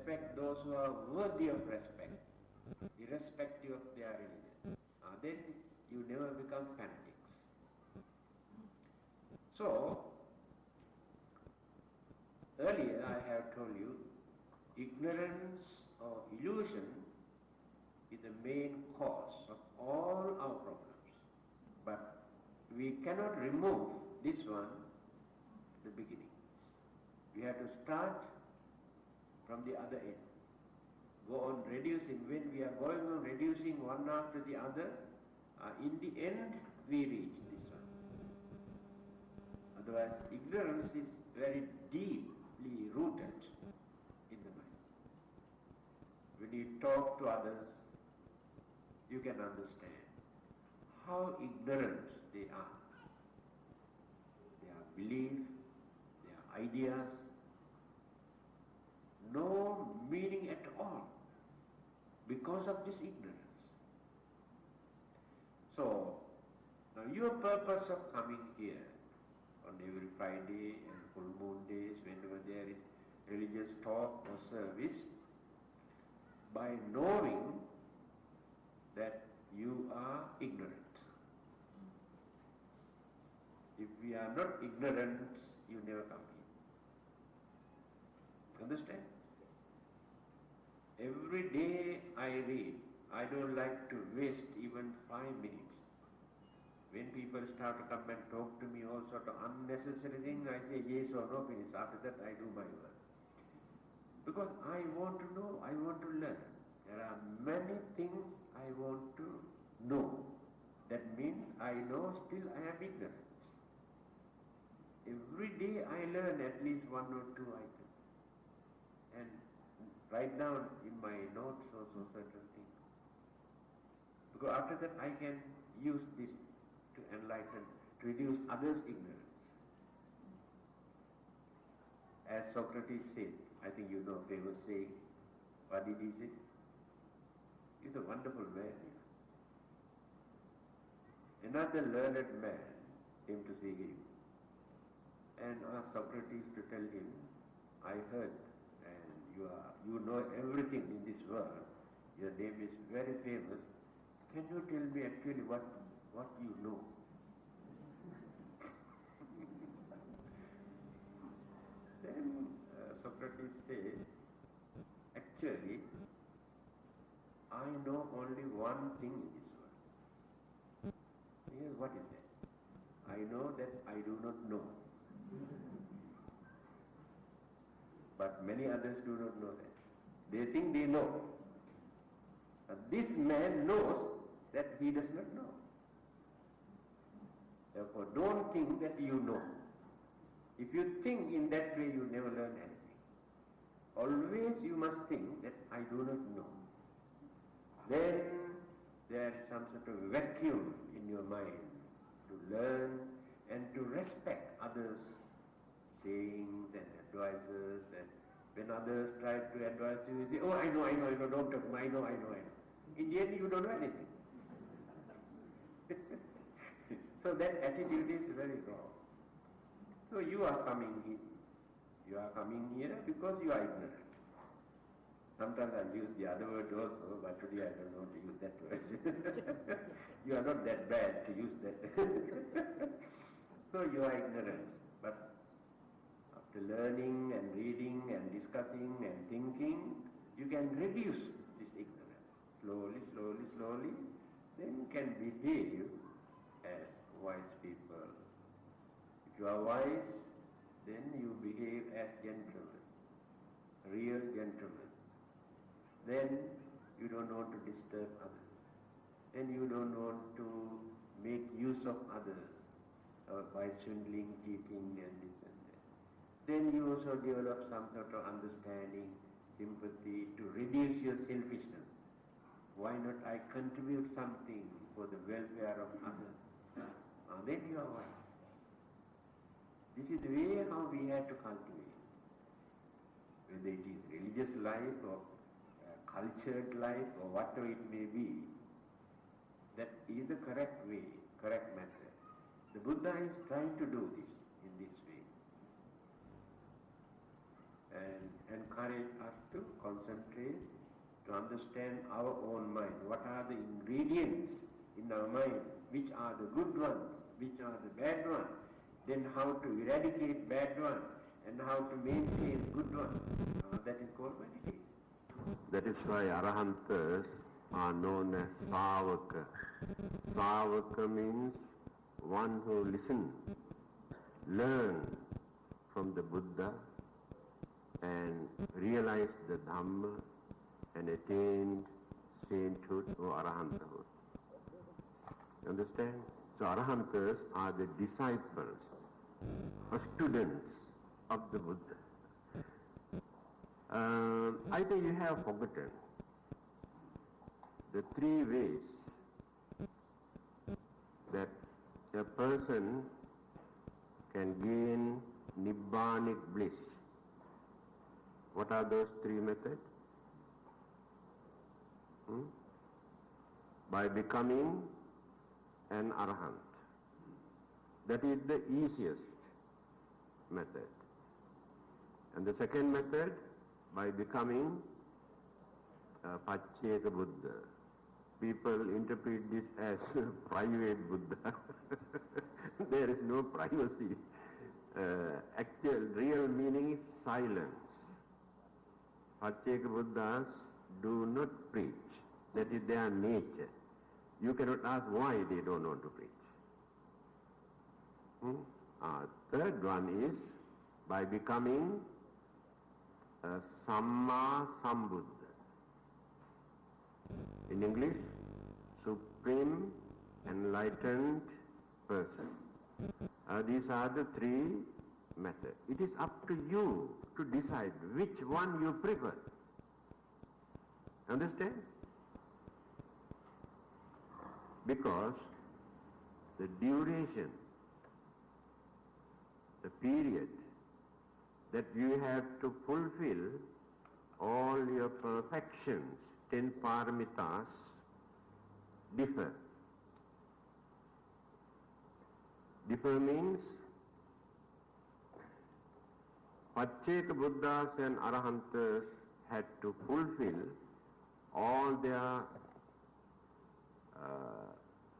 respect those who are worthy of respect, irrespective of their religion. Then you never become fanatics. So, earlier I have told you, ignorance or illusion is the main cause of all our problems. But we cannot remove this one at the beginning. We have to start from the other end. Go on reducing. When we are going on reducing one after the other, in the end we reach this one. Otherwise, ignorance is very deeply rooted in the mind. When you talk to others, you can understand how ignorant they are. Their belief, their ideas, no meaning at all because of this ignorance. So, now your purpose of coming here on every Friday and full moon days, whenever there is religious talk or service, by knowing that you are ignorant. If we are not ignorant, you never come here. Understand? Every day I read. I don't like to waste even 5 minutes. When people start to come and talk to me all sort of unnecessary things, I say yes or no, finish. After that I do my work. Because I want to know, I want to learn. There are many things I want to know. That means I know still I am ignorant. Every day I learn at least 1 or 2 items. And write down in my notes also certain things. Because after that I can use this to enlighten, to reduce others' ignorance. As Socrates said, I think you know famous saying, what did he say? He's a wonderful man. Another learned man came to see him and asked Socrates to tell him, I heard and you know everything in this world, your name is very famous, can you tell me actually what you know? Then Socrates said, actually, I know only one thing in this world. He said, what is that? I know that I do not know. But many others do not know that. They think they know. But this man knows that he does not know. Therefore, don't think that you know. If you think in that way, you never learn anything. Always you must think that I do not know. Then there is some sort of vacuum in your mind to learn and to respect others' sayings and advices. And when others try to advise you, you say, oh, I know, don't talk, I know. In the end, you don't know anything. So that attitude is very wrong. So you are coming here. You are coming here because you are ignorant. Sometimes I use the other word also, but today I don't know to use that word. You are not that bad to use that. So you are ignorant. But after learning and reading and discussing and thinking, you can reduce this ignorance. Slowly, then you can behave as wise people. If you are wise, then you behave as gentlemen, real gentlemen. Then you don't want to disturb others. Then you don't want to make use of others by swindling, cheating and this and that. Then you also develop some sort of understanding, sympathy to reduce your selfishness. Why not I contribute something for the welfare of others? Then you are wise. This is the way how we have to cultivate. Whether it is religious life or cultured life or whatever it may be, that is the correct way, correct method. The Buddha is trying to do this in this way. and encourage us to concentrate, to understand our own mind. What are the ingredients in our mind? Which are the good ones? Which are the bad ones? Then how to eradicate bad ones and how to maintain good ones. That is called meditation. That is why Arahantas are known as Savaka. Savaka means one who listens, learns from the Buddha and realized the Dhamma and attained sainthood or Arahanthood. Understand? So Arahantas are the disciples or students of the Buddha. I think you have forgotten the three ways that a person can gain Nibbanic bliss. What are those three methods? By becoming an Arahant. That is the easiest method. And the second method, by becoming Pacceka Buddha. People interpret this as private Buddha. There is no privacy. Actual, real meaning is silence. Pacceka Buddhas do not preach. That is their nature. You cannot ask why they don't want to preach. Third one is by becoming a Samma Sambuddha. In English, Supreme Enlightened Person. These are the three methods. It is up to you to decide which one you prefer. Understand? Because the duration, the period that you have to fulfill all your perfections, 10 paramitas, differ. Differ means Pacceka Buddhas and Arahantas had to fulfill all their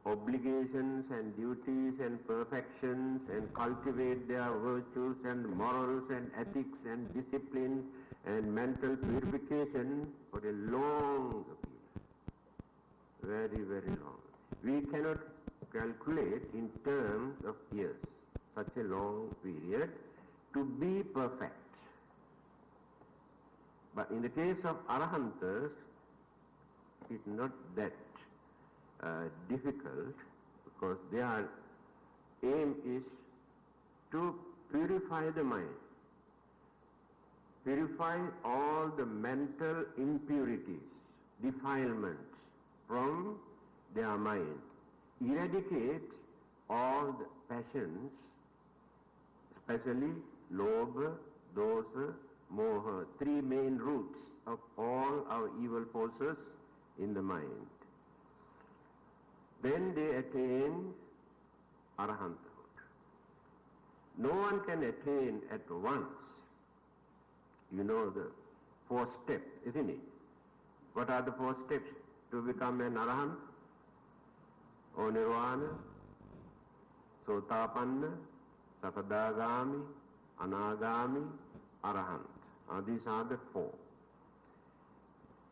obligations and duties and perfections and cultivate their virtues and morals and ethics and discipline and mental purification for a long period. Very, very long. We cannot calculate in terms of years such a long period to be perfect. But in the case of Arahantas, it's not that difficult, because their aim is to purify the mind, purify all the mental impurities, defilements from their mind, eradicate all the passions, especially lobha, dosa, moha, three main roots of all our evil forces in the mind. Then they attain Arahanthood. No one can attain at once. You know the 4 steps, isn't it? What are the 4 steps to become an Arahant? O Nirvana, Sotapanna, Sakadagami, Anagami, Arahant. These are the 4.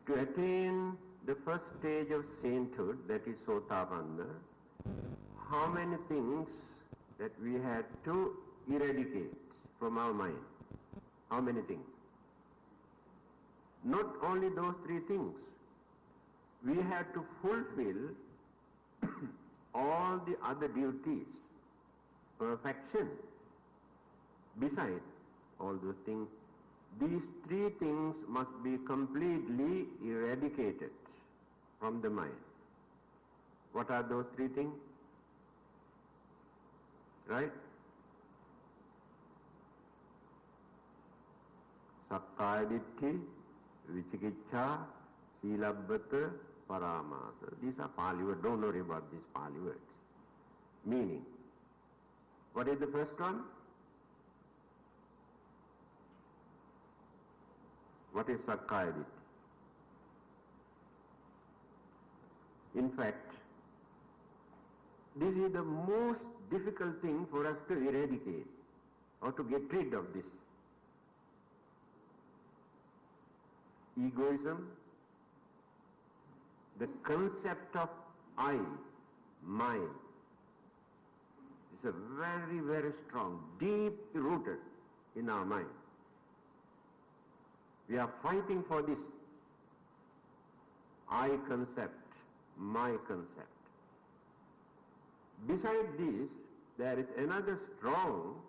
To attain the first stage of sainthood, that is Sotapanna, how many things that we had to eradicate from our mind? How many things? Not only those 3 things. We had to fulfill all the other duties, perfection. Besides all those things, these 3 things must be completely eradicated from the mind. What are those 3 things? Right? Sakkaya Ditthi, Vicikiccha, Silabbata, Paramasa. These are Pali words. Don't worry about these Pali words. Meaning. What is the first one? What is Sakkaya Ditthi? In fact, this is the most difficult thing for us to eradicate or to get rid of this. Egoism, the concept of I, mine, is a very, very strong, deep rooted in our mind. We are fighting for this I concept, my concept. Besides this, there is another strong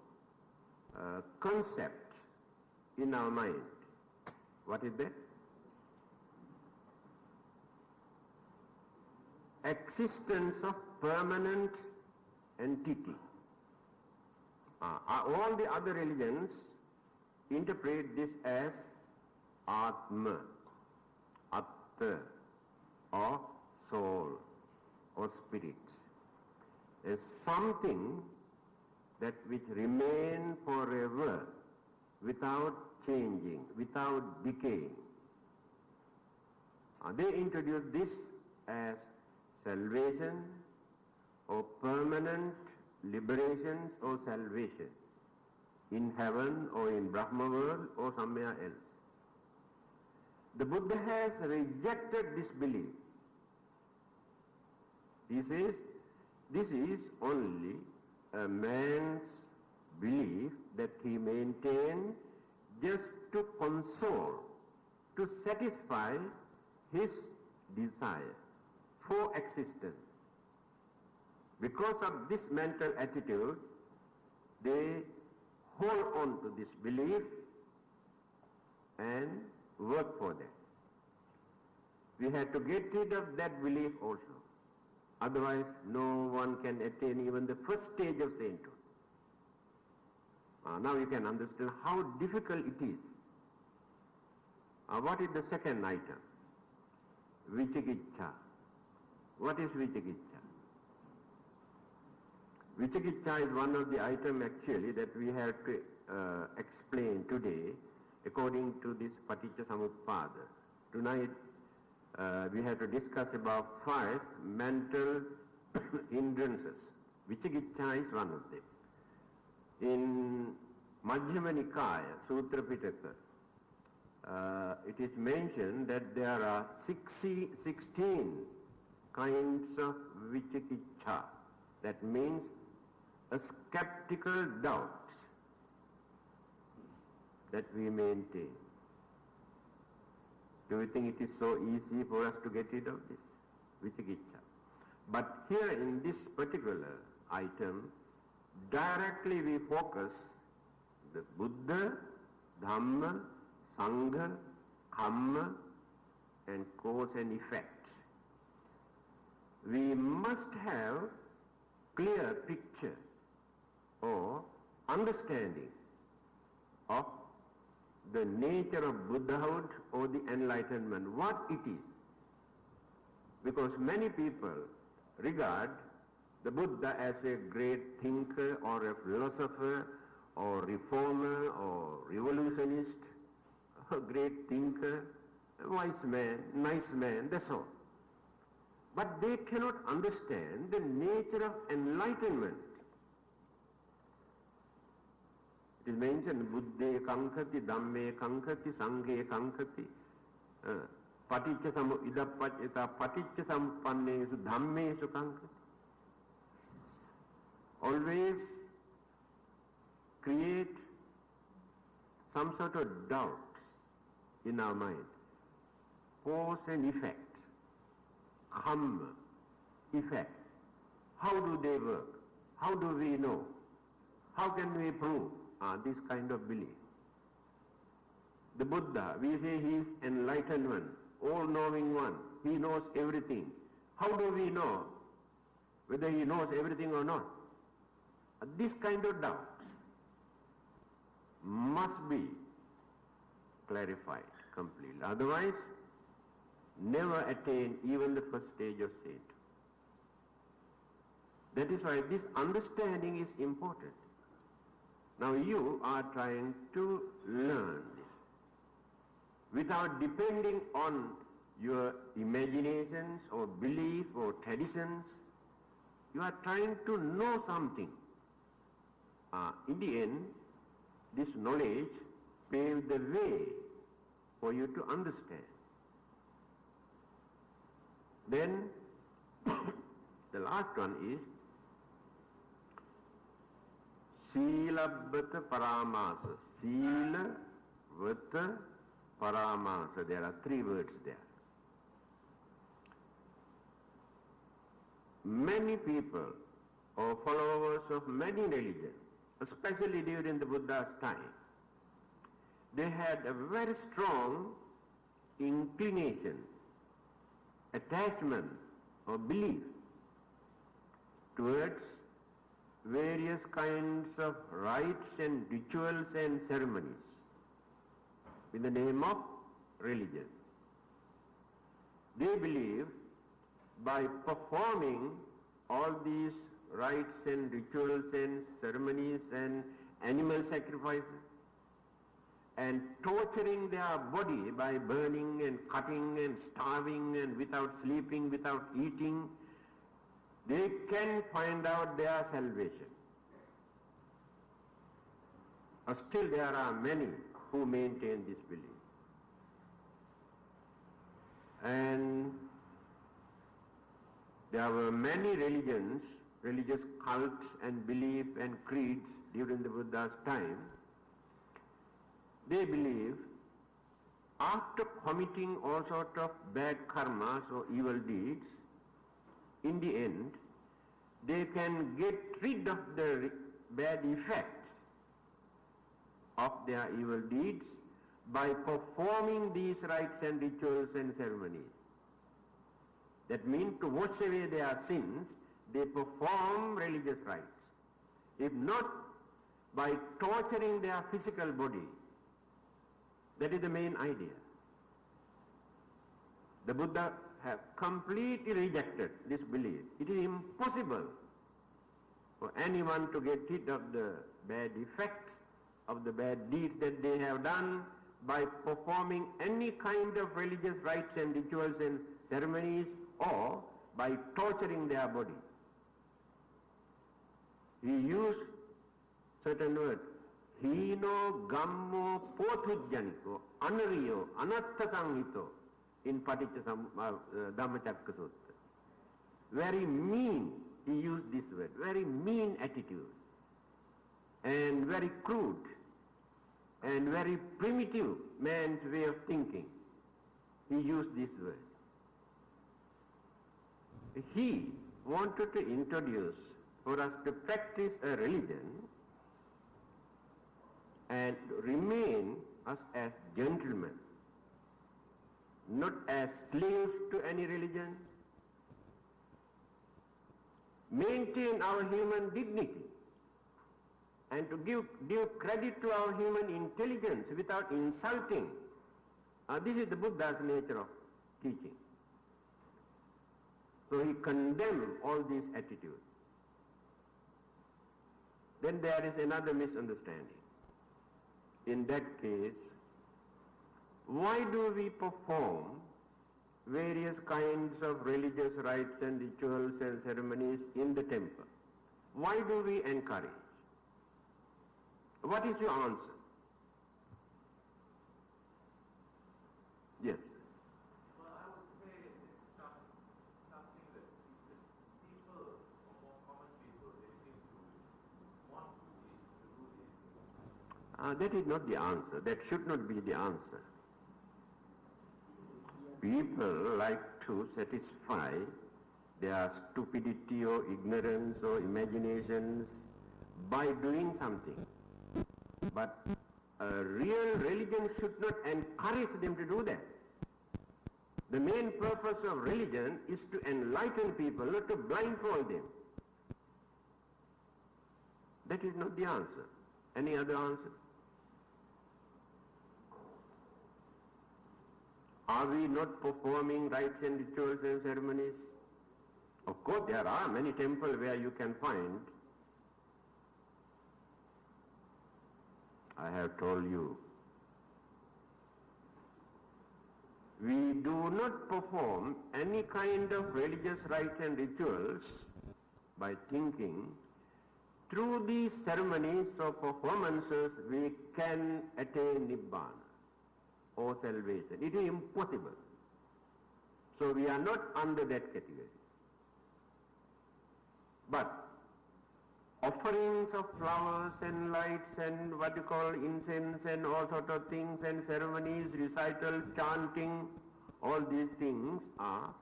concept in our mind. What is that? Existence of permanent entity. All the other religions interpret this as Atma, Atta, or soul, or spirit. As something that which remains forever without changing, without decaying. They introduce this as salvation or permanent liberation or salvation in heaven or in Brahma world or somewhere else. The Buddha has rejected this belief. He says, this is only a man's belief that he maintains just to console, to satisfy his desire for existence. Because of this mental attitude, they hold on to this belief and work for that. We have to get rid of that belief also. Otherwise, no one can attain even the first stage of sainthood. Now you can understand how difficult it is. What is the second item? Vicikiccha. What is vicikiccha? Vicikiccha is one of the items actually that we have to explain today according to this Paticcasamuppada. Tonight we have to discuss about 5 mental hindrances. Vicikiccha is one of them. In Majjhima Nikaya, Sutra Pitaka, it is mentioned that there are 16 kinds of vicikiccha. That means a skeptical doubt that we maintain. Do you think it is so easy for us to get rid of this vicikiccha? But here in this particular item, directly we focus the Buddha, Dhamma, Sangha, Kamma, and cause and effect. We must have clear picture or understanding of the nature of Buddhahood or the enlightenment, what it is. Because many people regard the Buddha as a great thinker or a philosopher or reformer or revolutionist, a great thinker, a wise man, nice man, that's all. But they cannot understand the nature of enlightenment. It is mentioned, Buddhe kankati, Dhamme kankati, Sanghe kankati, Paticcasamuppannesu Dhammesu kankati. Always create some sort of doubt in our mind. Cause and effect. Kamma, effect. How do they work? How do we know? How can we prove this kind of belief? The Buddha, we say he is enlightened one, all-knowing one. He knows everything. How do we know whether he knows everything or not? This kind of doubt must be clarified completely. Otherwise, never attain even the first stage of sainthood. That is why this understanding is important. Now you are trying to learn this. without depending on your imaginations or belief or traditions. You are trying to know something. In the end, this knowledge paves the way for you to understand. Then the last one is Silabbata Paramasa. Sila Vata Paramasa. There are 3 words there. Many people or followers of many religions, especially during the Buddha's time, they had a very strong inclination, attachment or belief towards various kinds of rites and rituals and ceremonies in the name of religion. They believe by performing all these rites and rituals and ceremonies and animal sacrifices and torturing their body by burning and cutting and starving and without sleeping, without eating, they can find out their salvation. Still there are many who maintain this belief. And there were many religions, religious cults and belief and creeds during the Buddha's time. They believe after committing all sorts of bad karmas or evil deeds, in the end, they can get rid of the bad effects of their evil deeds by performing these rites and rituals and ceremonies. That means to wash away their sins, they perform religious rites. If not, by torturing their physical body. That is the main idea. The Buddha has completely rejected this belief. It is impossible for anyone to get rid of the bad effects of the bad deeds that they have done by performing any kind of religious rites and rituals and ceremonies or by torturing their body. He used certain words. Hino gammo pothujjaniko anariyo anatta sanghito in Dhammachakkara Sutta. Very mean, he used this word, very mean attitude and very crude and very primitive man's way of thinking. He used this word. He wanted to introduce for us to practice a religion and remain us as gentlemen, not as slaves to any religion. Maintain our human dignity and to give credit to our human intelligence without insulting. This is the Buddha's nature of teaching. So he condemned all these attitudes. Then there is another misunderstanding. In that case, why do we perform various kinds of religious rites and rituals and ceremonies in the temple? Why do we encourage? What is your answer? Yes. Well, I would say it's something that people, or more common people, they seem to want to do this. That is not the answer. That should not be the answer. People like to satisfy their stupidity or ignorance or imaginations by doing something. But a real religion should not encourage them to do that. The main purpose of religion is to enlighten people, not to blindfold them. That is not the answer. Any other answer? Are we not performing rites and rituals and ceremonies? Of course, there are many temples where you can find. I have told you we do not perform any kind of religious rites and rituals by thinking through these ceremonies or performances we can attain Nibbana or salvation. It is impossible. So we are not under that category. But offerings of flowers and lights and what you call incense and all sort of things and ceremonies, recital, chanting, all these things are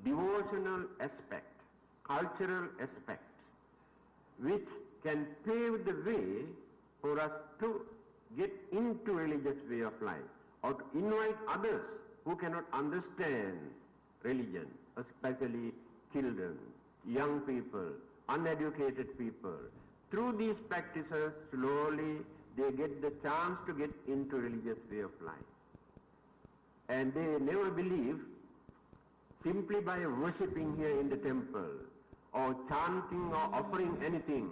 devotional aspects, cultural aspects, which can pave the way for us to get into religious way of life or to invite others who cannot understand religion, especially children, young people, uneducated people. Through these practices, slowly they get the chance to get into religious way of life. And they never believe simply by worshipping here in the temple or chanting or offering anything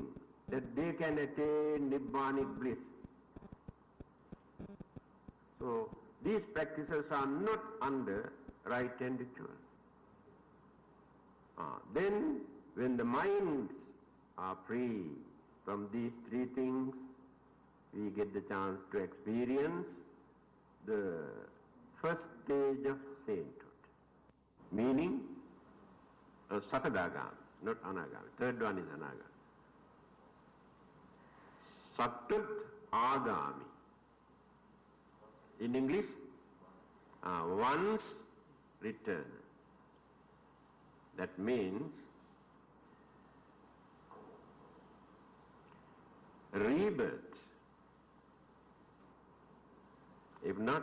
that they can attain Nibbanic bliss. So these practices are not under rite and ritual. Then when the minds are free from these three things, we get the chance to experience the first stage of sainthood, meaning Sakadagami, not Anagami. Third one is Anagami. Satut Agami. In English, once return. That means rebirth. If not,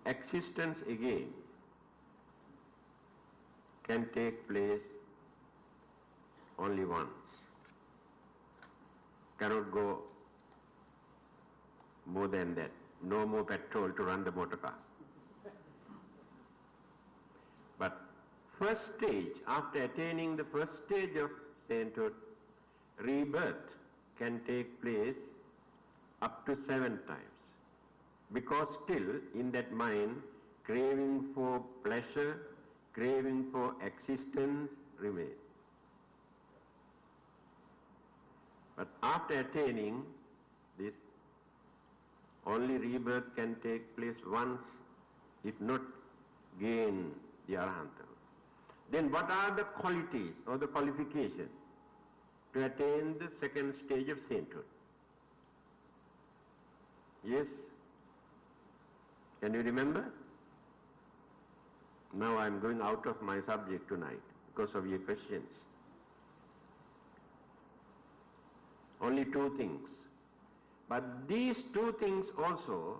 existence again can take place only once. Cannot go more than that. No more petrol to run the motor car. But first stage, after attaining the first stage of sainthood, rebirth can take place up to 7 times. Because still in that mind, craving for pleasure, craving for existence remain. But after attaining this, only rebirth can take place once, if not gain the Arahanta. Then what are the qualities or the qualifications to attain the second stage of sainthood? Yes? Can you remember? Now I am going out of my subject tonight because of your questions. Only 2 things. But these 2 things also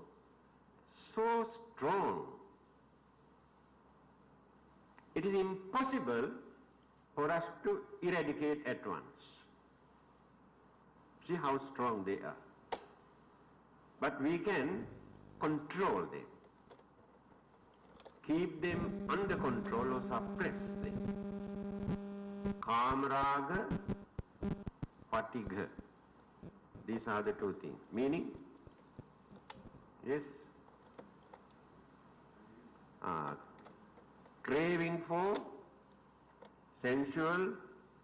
so strong. It is impossible for us to eradicate at once. See how strong they are. But we can control them. Keep them under control or suppress them. Kamaraga, Patigha. These are the 2 things. Meaning? Yes? Craving for sensual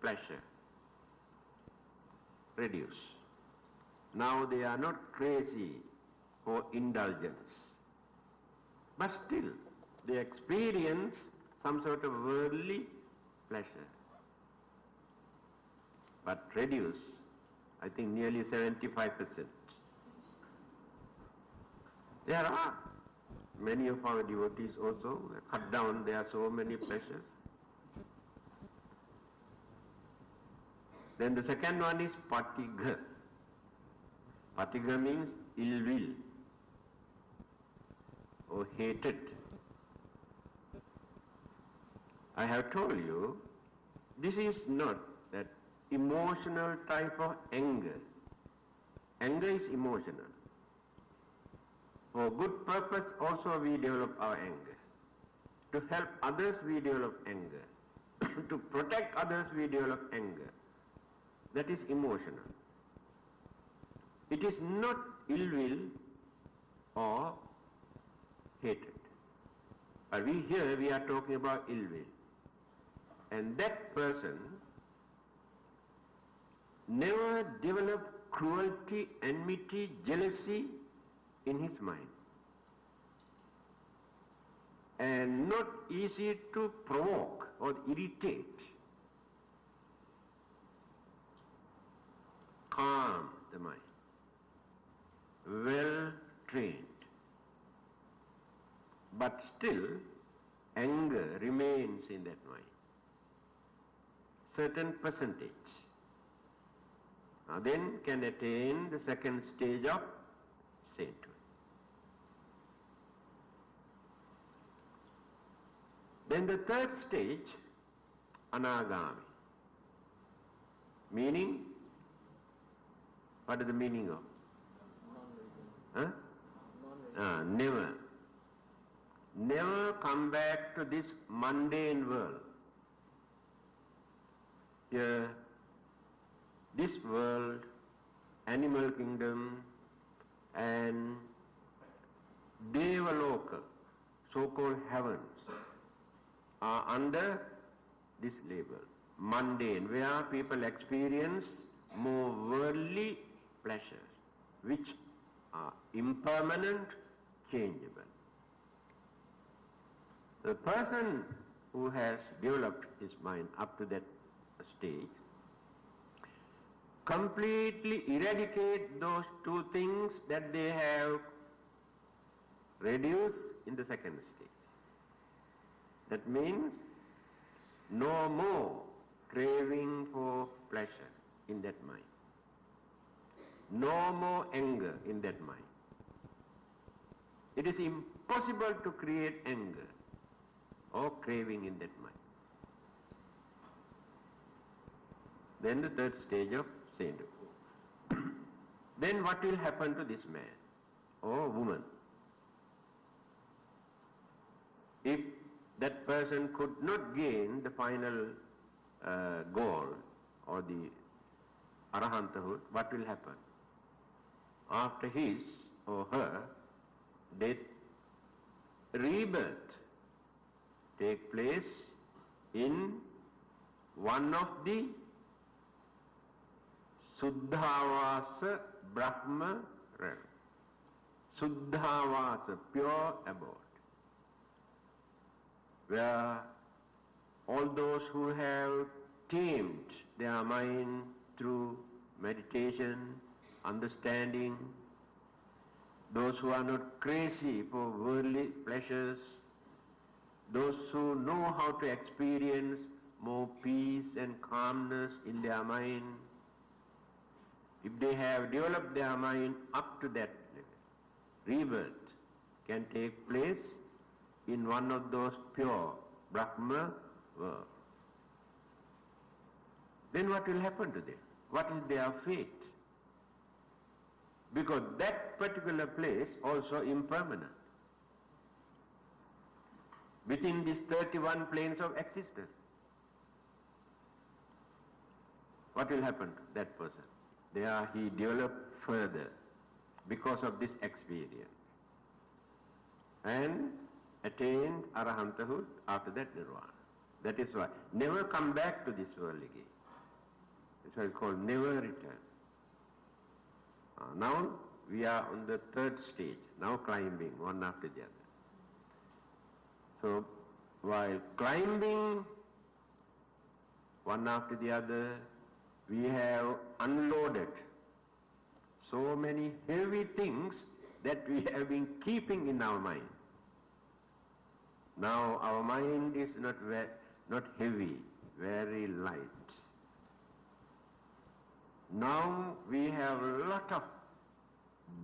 pleasure. Reduce. Now they are not crazy for indulgence. But still, they experience some sort of worldly pleasure. But reduce, I think nearly 75%. There are many of our devotees also cut down, there are so many pleasures. Then the second one is patigha. Patigha means ill will or hatred. I have told you, this is not that emotional type of anger. Anger is emotional. For good purpose also we develop our anger. To help others we develop anger. To protect others we develop anger. That is emotional. It is not ill will or hatred. But we are talking about ill will. And that person never developed cruelty, enmity, jealousy in his mind. And not easy to provoke or irritate. Calm the mind. Well trained. But still, anger remains in that mind. Certain percentage. Now then can attain the second stage of sainthood. Then the third stage, anagami. Meaning, what is the meaning of? Never. Never come back to this mundane world. Here, this world, animal kingdom, and Devaloka, so-called heavens, are under this label, mundane, where people experience more worldly pleasures, which are impermanent, changeable. The person who has developed his mind up to that stage completely eradicate those two things that they have reduced in the second stage. That means no more craving for pleasure in that mind. No more anger in that mind. It is impossible to create anger or craving in that mind. Then the third stage of sainthood. Then what will happen to this man or woman? If that person could not gain the final goal or the arahanthood, what will happen? After his or her death, rebirth take place in one of the Suddhavasa Brahma realm. Suddhavasa, pure abode, where all those who have tamed their mind through meditation, understanding, those who are not crazy for worldly pleasures, those who know how to experience more peace and calmness in their mind, if they have developed their mind up to that level, rebirth can take place in one of those pure Brahma worlds. Then what will happen to them? What is their fate? Because that particular place also impermanent. Within these 31 planes of existence, what will happen to that person? There he developed further because of this experience and attained arahanthood, after that nirvana. That is why never come back to this world again. That's why it's called never return. Now we are on the third stage, now climbing one after the other. So while climbing one after the other, we have unloaded so many heavy things that we have been keeping in our mind. Now our mind is not heavy, very light. Now we have a lot of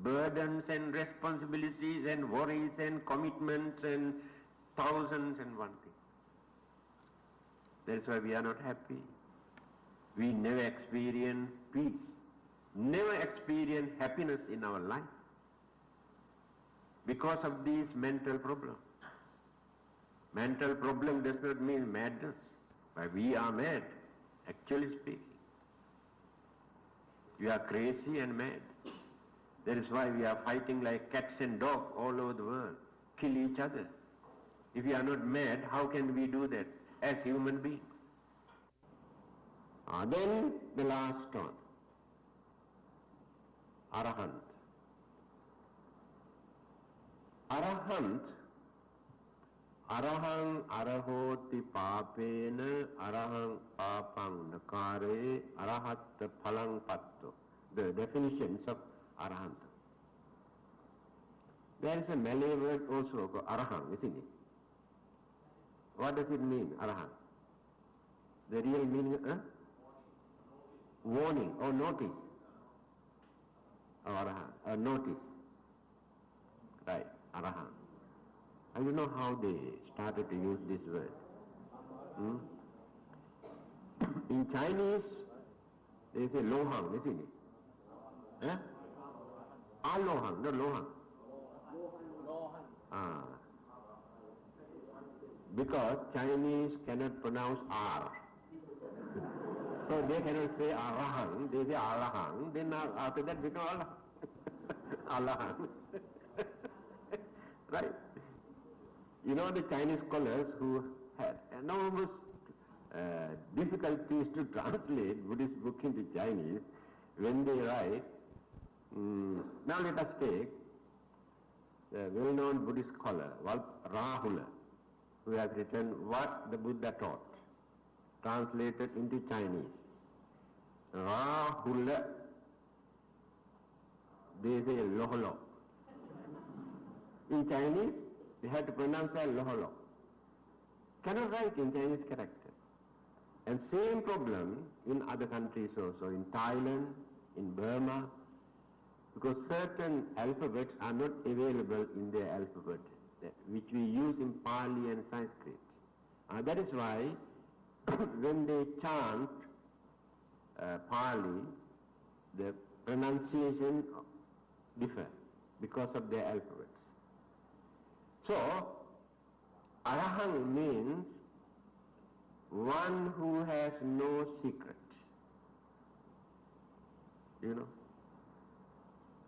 burdens and responsibilities and worries and commitments and thousands and one thing. That's why we are not happy. We never experience peace, never experience happiness in our life because of these mental problems. Mental problem does not mean madness, but we are mad, actually speaking. We are crazy and mad. That is why we are fighting like cats and dogs all over the world, kill each other. If we are not mad, how can we do that as human beings? Then the last one, Arahant. Arahant, Arahang arahoti papena arahang papang nakare arahatta phalang patto. The definitions of Arahanta. There is a Malay word also called Arahang, isn't it? What does it mean, Arahant? The real meaning, warning or notice. Arahant, notice. Right, Arahant. I don't know how they started to use this word. In Chinese, they say Lohang, isn't it? Alohang, not Lohang. Because Chinese cannot pronounce R. So they cannot say Arahang, they say Arahang, then after that become Alahang. Right? You know the Chinese scholars who had enormous difficulties to translate Buddhist book into Chinese, when they write, now let us take the well-known Buddhist scholar, Rahula, who has written What the Buddha Taught, translated into Chinese. Rahula, they say Loholo. In Chinese, they have to pronounce as Loholo. Cannot write in Chinese character. And same problem in other countries also, in Thailand, in Burma, because certain alphabets are not available in their alphabet, which we use in Pali and Sanskrit. That is why when they chant Pali, the pronunciation differ because of their alphabets. So, Arahang means one who has no secret. You know,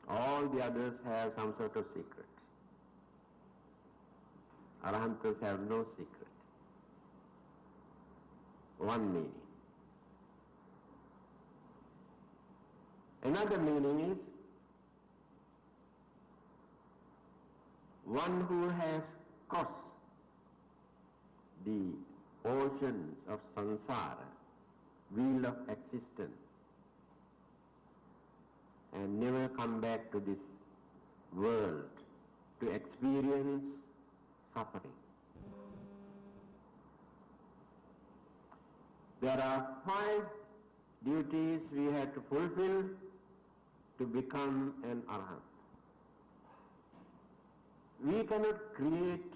all the others have some sort of secret. Arahantas have no secret. One meaning. Another meaning is one who has crossed the oceans of samsara, wheel of existence, and never come back to this world to experience suffering. There are 5 duties we have to fulfill to become an arahant. We cannot create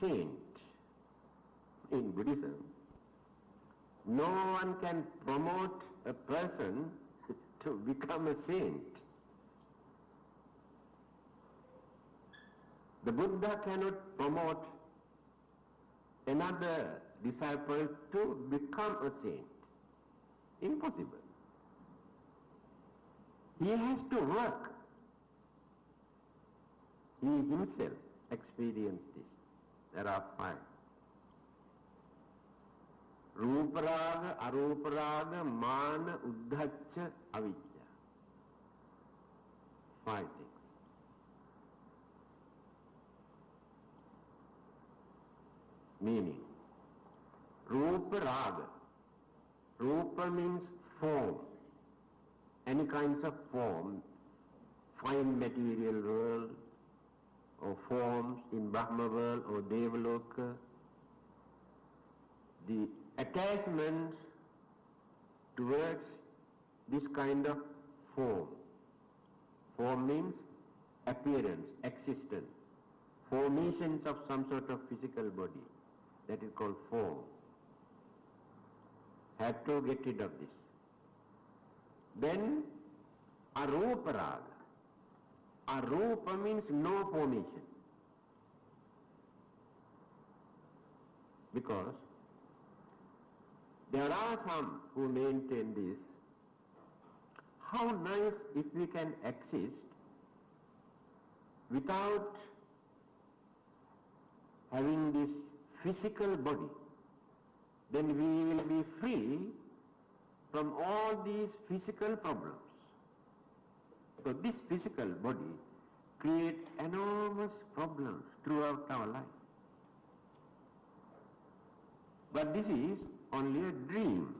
saint in Buddhism. No one can promote a person to become a saint. The Buddha cannot promote another disciple to become a saint. Impossible. He has to work. He himself experienced this. There are 5. Ruparaga, Aruparaga, Mana, Uddhacca, Avidya. 5 things. Meaning, Rupa Raga. Rupa means form. Any kinds of form, fine material world, or forms in Brahma world or Devaloka. The attachments towards this kind of form. Form means appearance, existence, formations of some sort of physical body. That is called form. Have to get rid of this. Then, Arupa Raga. Arupa means no formation. Because there are some who maintain this. How nice if we can exist without having this physical body, then we will be free from all these physical problems. So this physical body creates enormous problems throughout our life. But this is only a dream.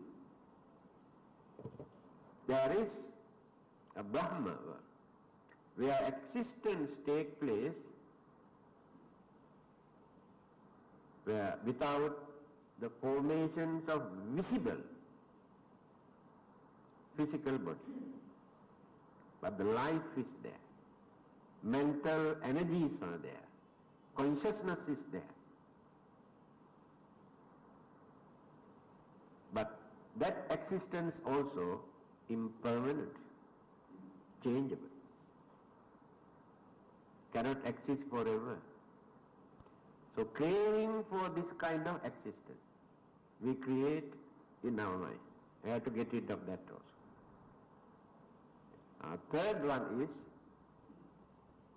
There is a Brahma world where existence takes place, where without the formations of visible physical body. But the life is there. Mental energies are there. Consciousness is there. But that existence also impermanent, changeable. Cannot exist forever. So craving for this kind of existence, we create in our mind. We have to get rid of that also. Third one is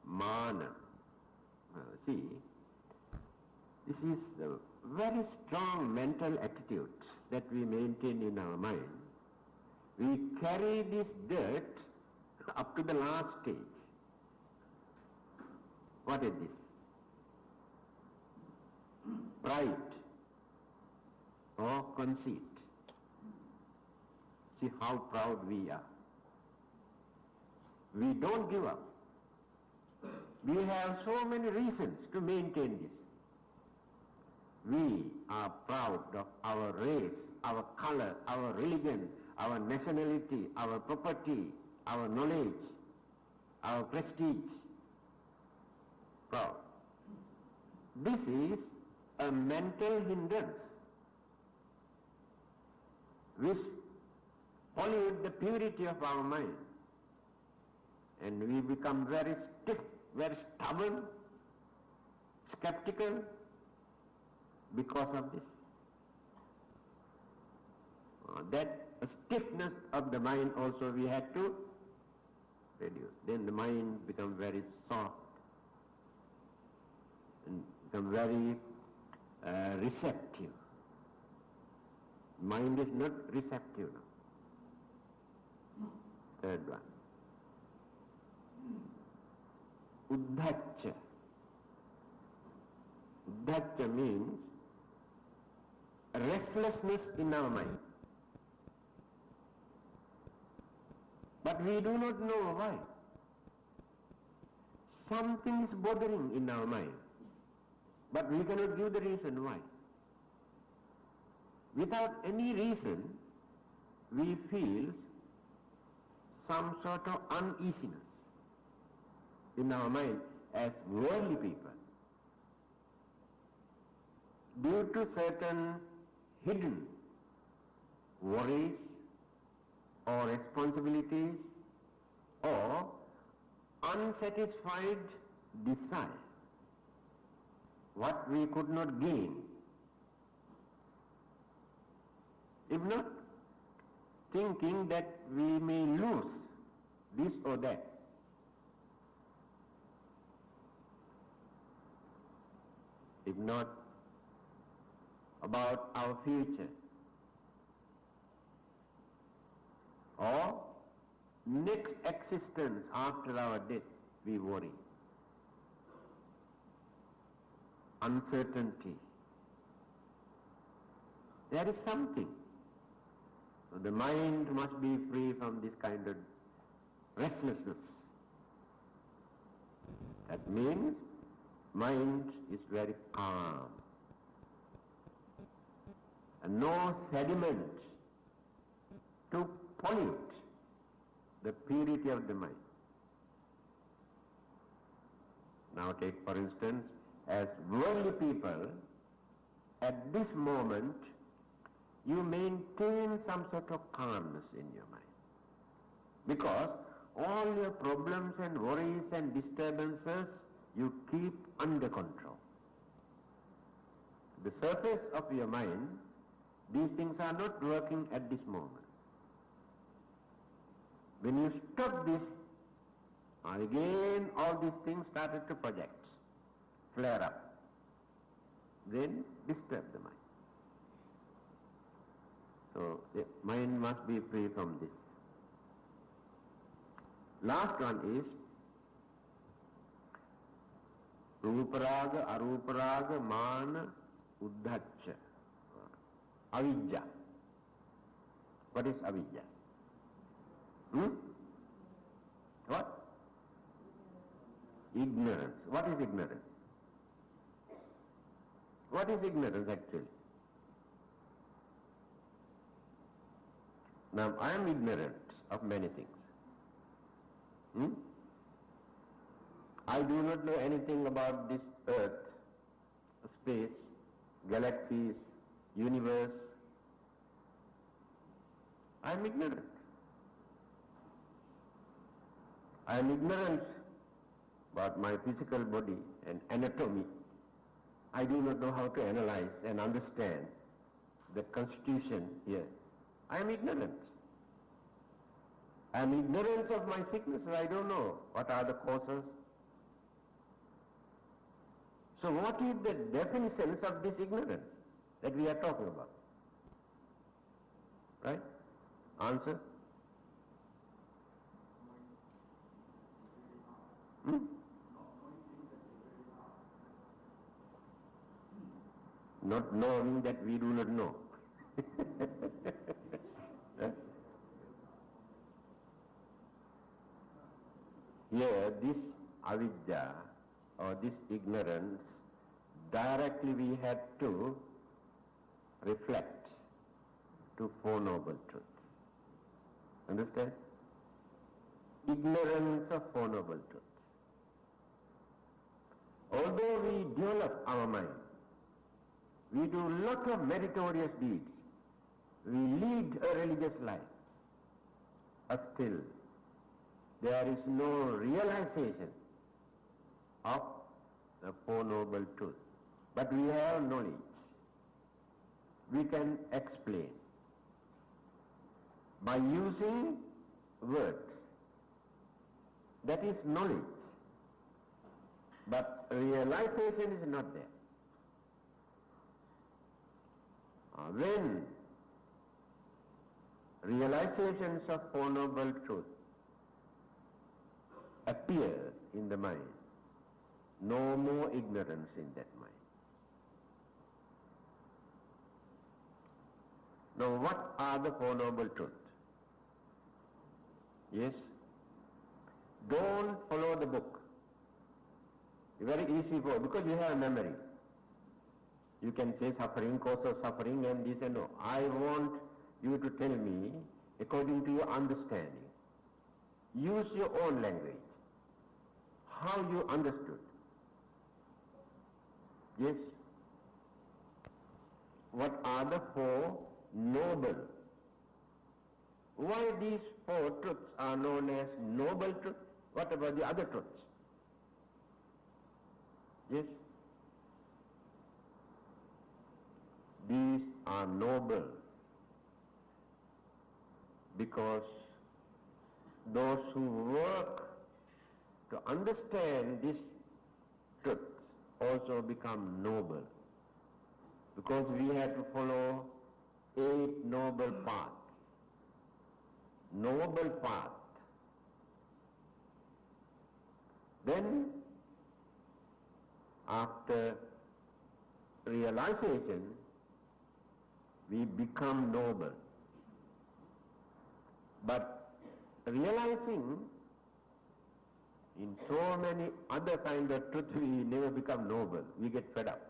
mana. See, this is a very strong mental attitude that we maintain in our mind. We carry this dirt up to the last stage. What is this? Pride or conceit. See how proud we are. We don't give up. We have so many reasons to maintain this. We are proud of our race, our color, our religion, our nationality, our property, our knowledge, our prestige. Proud. This is a mental hindrance which pollutes the purity of our mind. And we become very stiff, very stubborn, skeptical because of this. That stiffness of the mind also we had to reduce. Then the mind becomes very soft and become very receptive. Mind is not receptive now. Third one. Uddhacca. Uddhacca means restlessness in our mind. But we do not know why. Something is bothering in our mind, but we cannot give the reason why. Without any reason, we feel some sort of uneasiness in our mind as worldly people due to certain hidden worries or responsibilities or unsatisfied desire, what we could not gain. If not, thinking that we may lose this or that. If not, about our future or next existence after our death, we worry. Uncertainty. There is something. So the mind must be free from this kind of restlessness. That means mind is very calm. And no sediment to pollute the purity of the mind. Now take for instance, as worldly people, at this moment, you maintain some sort of calmness in your mind. Because all your problems and worries and disturbances you keep under control. The surface of your mind, these things are not working at this moment. When you stop this, again all these things started to project, flare up. then disturb the mind. So the mind must be free from this. Last one is Ruparaga, Aruparaga, Mana, Uddhacha, Avidya. What is Avidya? What? Ignorance. What is ignorance? What is ignorance actually? Now I am ignorant of many things. I do not know anything about this earth, space, galaxies, universe. I am ignorant. I am ignorant about my physical body and anatomy. I do not know how to analyze and understand the constitution here. I am ignorant. I am ignorant of my sicknesses. I don't know what are the causes. So what is the definition of this ignorance that we are talking about? Right? Answer? Not knowing that we do not know. Here, this avidya or this ignorance, directly we had to reflect to Four Noble Truths. Understand? Ignorance of Four Noble Truths. Although we develop our mind, we do lot of meritorious deeds, we lead a religious life, but still there is no realization of the Four Noble Truths. But we have knowledge. We can explain by using words. That is knowledge. But realization is not there. When realizations of Four Noble Truths appear in the mind, no more ignorance in that mind. Now what are the Four Noble Truths? Yes? Don't follow the book. It's very easy because you have a memory. You can say suffering, cause of suffering and this and no. I want you to tell me according to your understanding. Use your own language. How you understood. Yes? What are the Four Noble? Why these four truths are known as noble truths? What about the other truths? Yes? These are noble because those who work to understand these truths also become noble, because we have to follow 8 noble paths. Noble path. Then, after realization, we become noble. But realizing in so many other kind of truths, we never become noble. We get fed up.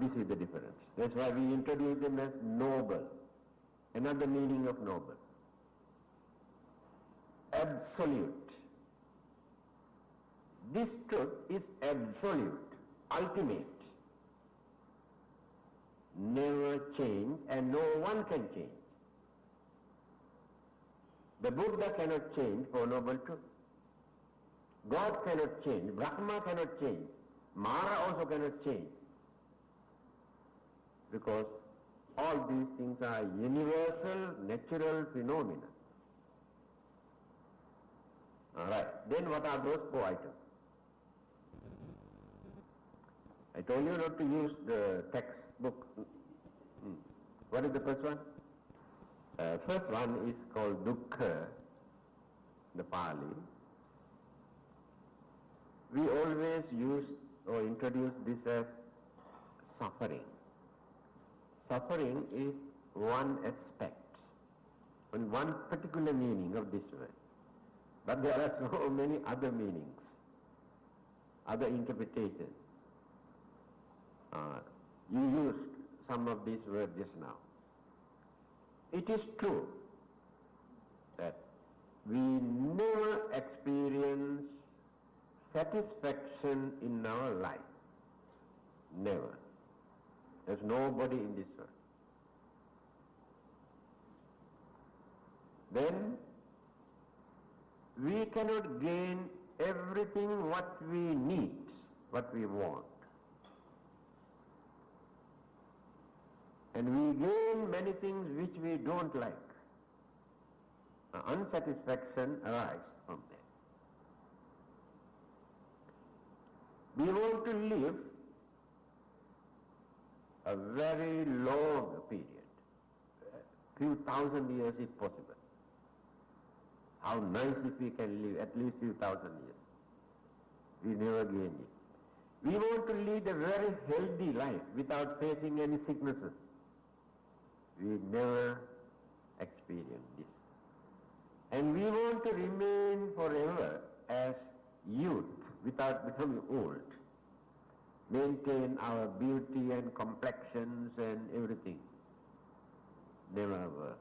This is the difference. That's why we introduce them as noble. Another meaning of noble. Absolute. This truth is absolute, ultimate. Never change, and no one can change. The Buddha cannot change for noble truth. God cannot change. Brahma cannot change. Mara also cannot change. Because all these things are universal, natural phenomena. All right. Then what are those 4 items? I told you not to use the textbook. What is the first one? First one is called dukkha, the Pali. We always use or introduce this as suffering. Suffering is one aspect and one particular meaning of this word. But there are so many other meanings, other interpretations. You used some of these words just now. It is true that we never experience satisfaction in our life. Never. There's nobody in this world. Then we cannot gain everything what we need, what we want. And we gain many things which we don't like. Unsatisfaction arises from there. We want to live a very long period, few thousand years if possible. How nice if we can live at least few thousand years. We never gain it. We want to lead a very healthy life without facing any sicknesses. We never experience this. And we want to remain forever as youth without becoming old. Maintain our beauty and complexions and everything. Never work.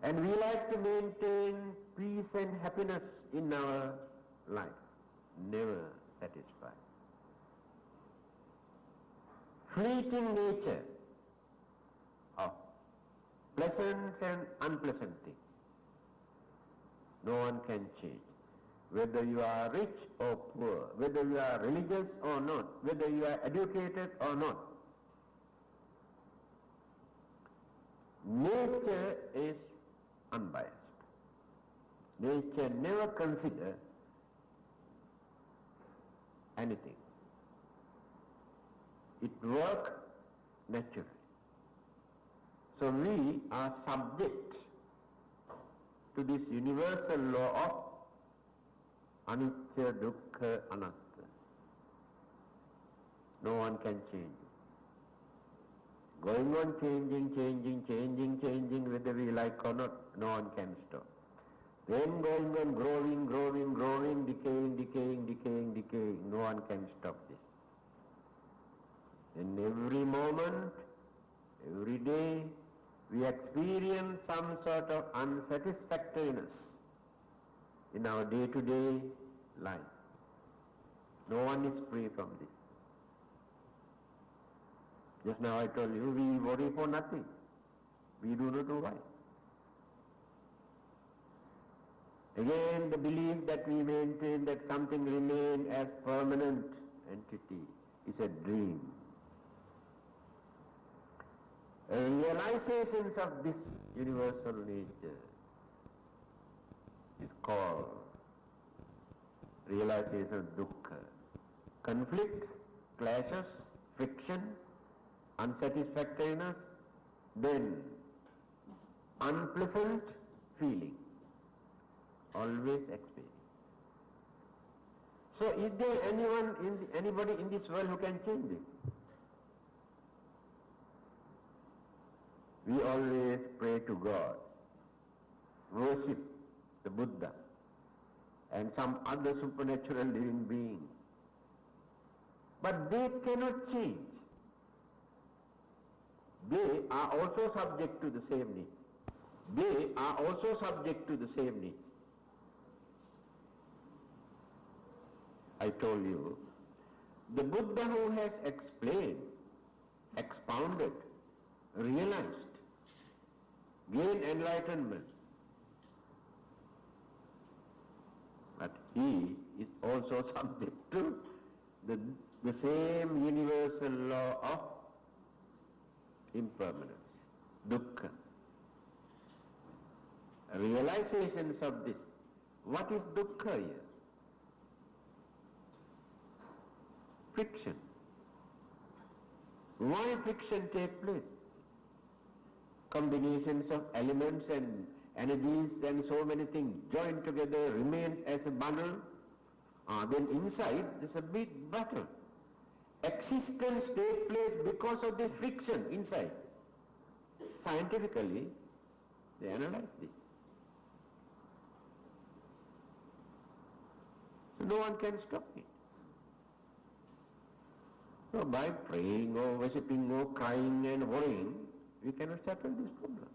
And we like to maintain peace and happiness in our life. Never satisfied. Fleeting nature of pleasant and unpleasant things. No one can change. Whether you are rich or poor, whether you are religious or not, whether you are educated or not. Nature is unbiased. Nature never considers anything. It works naturally. So we are subject to this universal law of anicca, dukkha, anatta. No one can change it. Going on changing, whether we like or not, no one can stop. Then going on growing, decaying, no one can stop this. And every moment, every day, we experience some sort of unsatisfactoriness in our day-to-day life. No one is free from this. Just now I told you, we worry for nothing. We do not know why. Again, the belief that we maintain that something remains as permanent entity is a dream. Realizations of this universal nature is called realization of dukkha. Conflict, clashes, friction, unsatisfactoriness, then unpleasant feeling, always experience. So is there anybody in this world who can change this? We always pray to God, worship the Buddha and some other supernatural living being. But they cannot change. They are also subject to the same need. They are also subject to the same need. I told you, the Buddha who has explained, expounded, realized, gained enlightenment, but he is also subject to the same universal law of impermanence, dukkha. Realizations of this. What is dukkha here? Friction, Why friction take place? Combinations of elements and energies and so many things joined together remains as a bundle. Then inside there's a big battle. Existence takes place because of the friction inside. Scientifically, they analyze this. So no one can stop it. So by praying or worshipping or crying and worrying, we cannot settle this problem.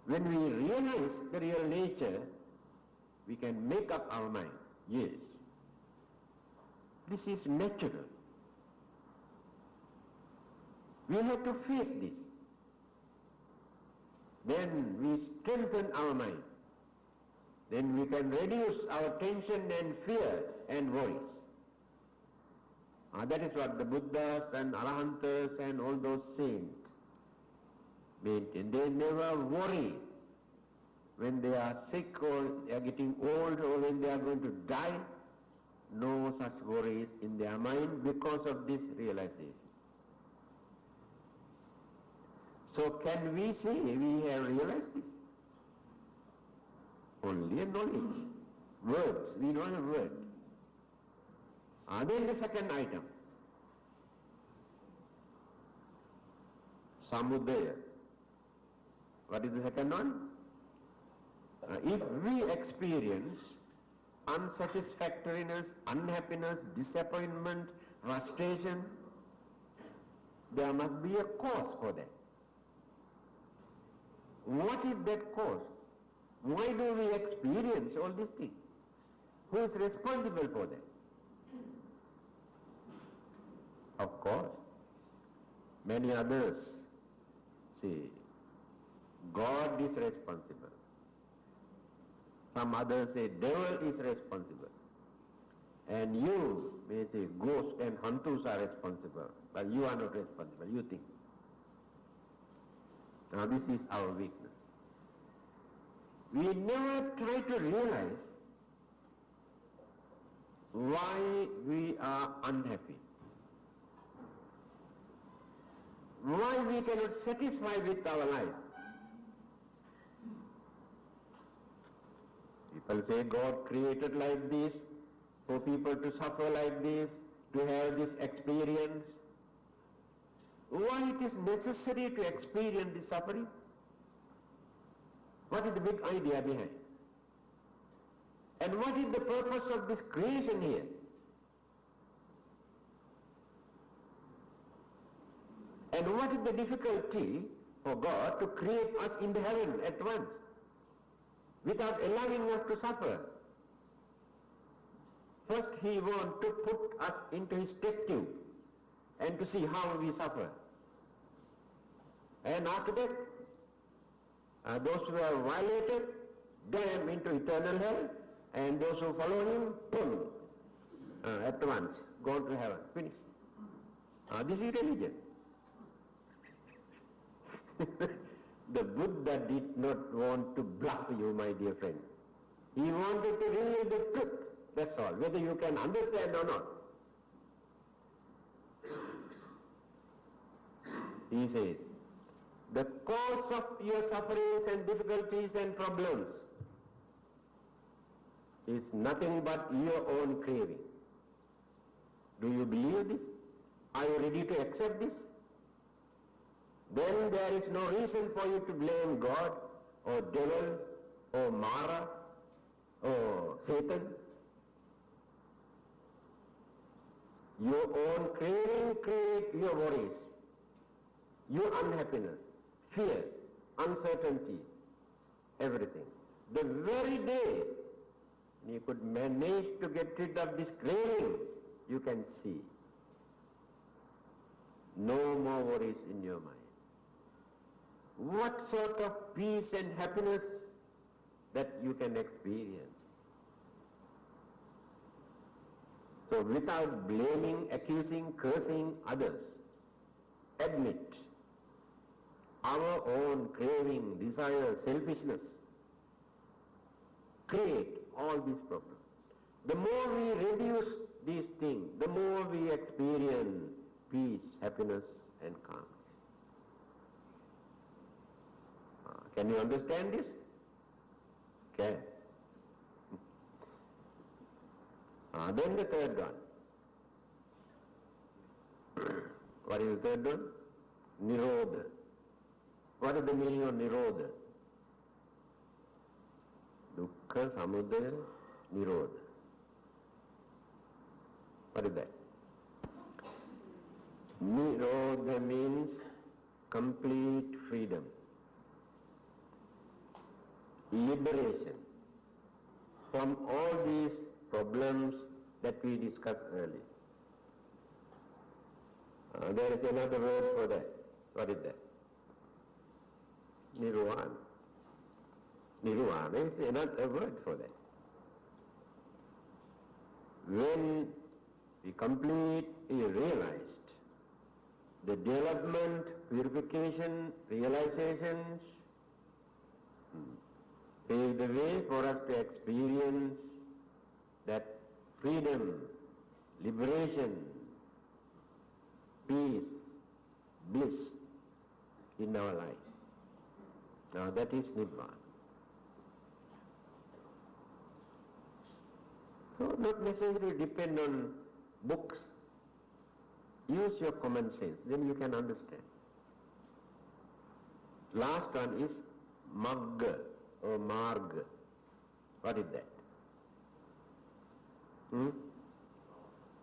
When we realize the real nature, we can make up our mind. Yes, this is natural. We have to face this. Then we strengthen our mind. Then we can reduce our tension and fear and worries. That is what the Buddhas and Arahantas and all those saints maintain. They never worry when they are sick or they are getting old or when they are going to die. No such worries in their mind because of this realization. So can we say we have realized this? Only a knowledge. Words. We know a word. Then the second item. Samudaya. What is the second one? If we experience unsatisfactoriness, unhappiness, disappointment, frustration, there must be a cause for that. What is that cause? Why do we experience all these things? Who is responsible for that? Of course, many others say God is responsible. Some others say devil is responsible. And you may say ghosts and hunters are responsible, but you are not responsible, you think. Now this is our weakness. We never try to realize why we are unhappy. Why we cannot satisfy with our life. People say God created like this, for people to suffer like this, to have this experience. Why it is necessary to experience this suffering? What is the big idea behind? And what is the purpose of this creation here? And what is the difficulty for God to create us in the heaven at once, without allowing us to suffer? First He wants to put us into His test tube and to see how we suffer. And after that, those who are violated, damned into eternal hell, and those who follow Him, boom, at once, go to heaven, finish. This is religion. The Buddha did not want to bluff you, my dear friend. He wanted to reveal the truth, that's all, whether you can understand or not. He says, the cause of your sufferings and difficulties and problems is nothing but your own craving. Do you believe this? Are you ready to accept this? Then there is no reason for you to blame God or devil or Mara or Satan. Your own craving creates your worries, your unhappiness, fear, uncertainty, everything. The very day you could manage to get rid of this craving, you can see no more worries in your mind. What sort of peace and happiness that you can experience? So without blaming, accusing, cursing others, admit our own craving, desire, selfishness create all these problems. The more we reduce these things, the more we experience peace, happiness and calm. Can you understand this? Can. Then the third one. What is the third one? Nirodha. What is the meaning of Nirodha? Dukkha, Samudaya, Nirodha. What is that? Nirodha means complete freedom, liberation from all these problems that we discussed earlier. There is another word for that. What is that? Nirvana. Nirvana is another word for that. When we completely realized the development, purification, realizations pave the way for us to experience that freedom, liberation, peace, bliss in our life. Now that is Nibbana. So not necessarily depend on books. Use your common sense, then you can understand. Last one is Magga or Marga. What is that?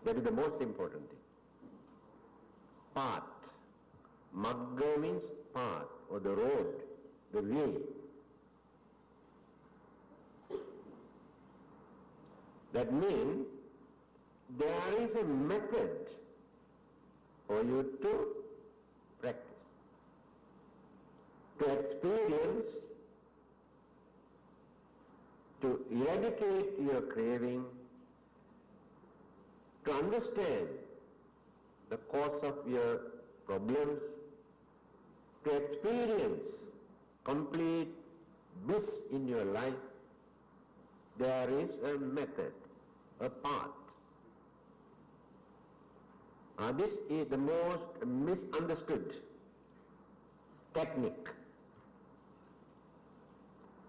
That is the most important thing. Path. Magga means path or the road, the way. That means there is a method for you to practice, to experience, to eradicate your craving, to understand the cause of your problems, to experience complete bliss in your life. There is a method, a path. This is the most misunderstood technique.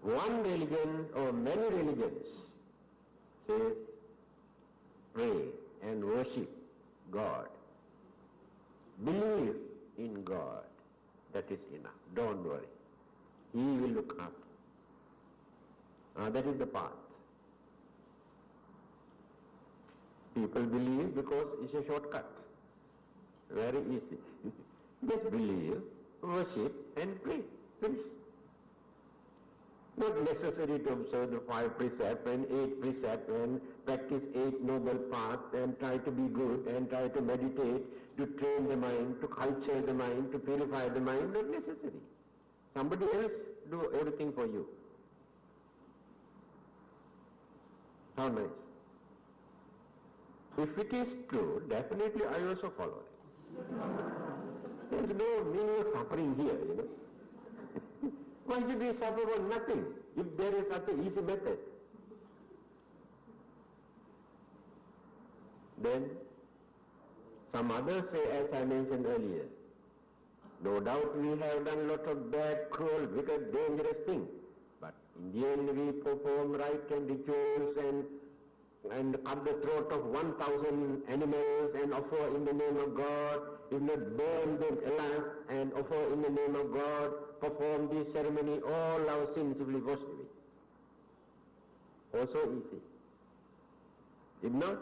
One religion or many religions says pray and worship God. Believe in God. That is enough. Don't worry. He will look after. That is the path. People believe because it's a shortcut. Very easy. Just believe, worship and pray. Finish. Not necessary to observe the 5 precepts and 8 precepts and practice 8 noble paths and try to be good and try to meditate, to train the mind, to culture the mind, to purify the mind. Not necessary. Somebody else do everything for you. How nice. If it is true, definitely I also follow it. There is no meaning of suffering here, you know. Why should we suffer for nothing if there is such an easy method? Then some others say, as I mentioned earlier, no doubt we have done a lot of bad, cruel, wicked, dangerous things, but in the end we perform rite and rituals and cut the throat of 1,000 animals and offer in the name of God, if not burn them alive and offer in the name of God, perform this ceremony, all our sins will be washed away. Also easy. If not,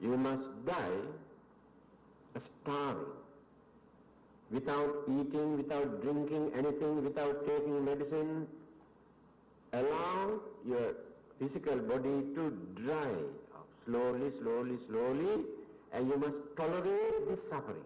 you must die starving, without eating, without drinking anything, without taking medicine. Allow your physical body to dry out slowly, slowly, slowly, and you must tolerate this suffering.